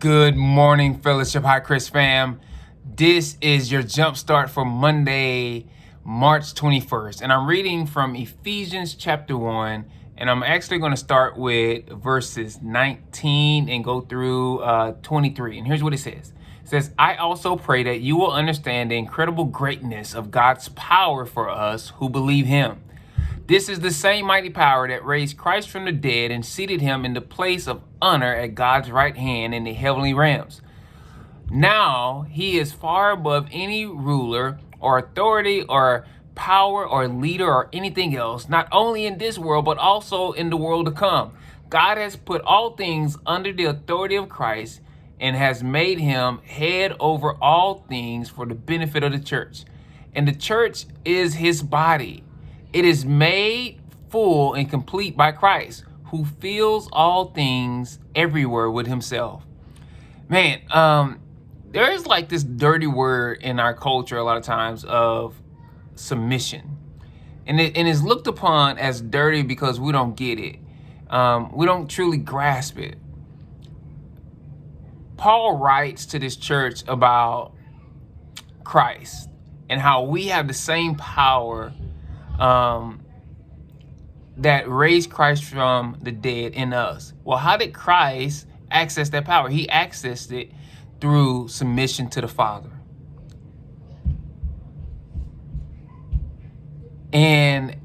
Good morning, Fellowship Hi-Crest fam. This is your Jumpstart for Monday, March 21st. And I'm reading from Ephesians chapter 1. And I'm actually going to start with verses 19 and go through 23. And here's what it says. It says, I also pray that you will understand the incredible greatness of God's power for us who believe him. This is the same mighty power that raised Christ from the dead and seated him in the place of honor at God's right hand in the heavenly realms. Now he is far above any ruler or authority or power or leader or anything else, not only in this world, but also in the world to come. God has put all things under the authority of Christ and has made him head over all things for the benefit of the church. And the church is his body. It is made full and complete by Christ, who fills all things everywhere with himself. Man, there is like this dirty word in our culture a lot of times of submission. And it is looked upon as dirty because we don't get it. We don't truly grasp it. Paul writes to this church about Christ and how we have the same power that raised Christ from the dead in us. Well, how did Christ access that power? He accessed it through submission to the Father. And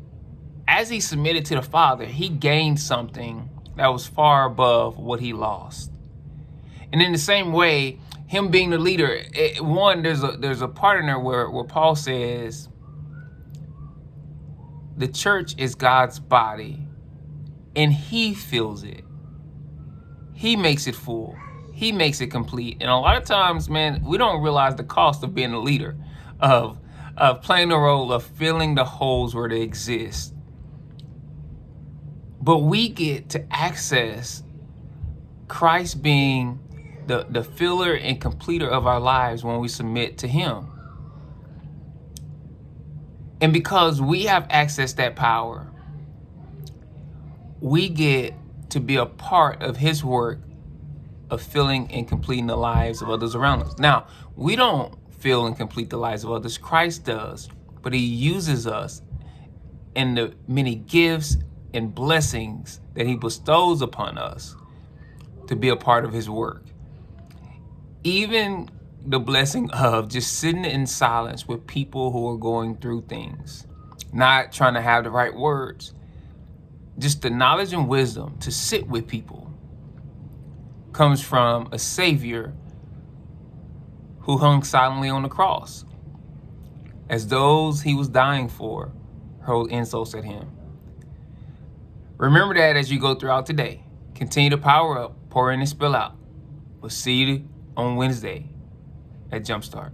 as he submitted to the Father, he gained something that was far above what he lost. And in the same way, him being the leader, there's a part in there where Paul says, the church is God's body, and he fills it. He makes it full. He makes it complete. And a lot of times, man, we don't realize the cost of being a leader, of playing the role of filling the holes where they exist. But we get to access Christ being the filler and completer of our lives when we submit to him. And because we have access to that power, we get to be a part of his work of filling and completing the lives of others around us. Now, we don't fill and complete the lives of others. Christ does, but he uses us in the many gifts and blessings that he bestows upon us to be a part of his work. Even the blessing of just sitting in silence with people who are going through things, not trying to have the right words, just the knowledge and wisdom to sit with people comes from a Savior who hung silently on the cross as those he was dying for hurled insults at him. Remember that as you go throughout today. Continue to power up, pour in and spill out. We'll see you on Wednesday at Jumpstart.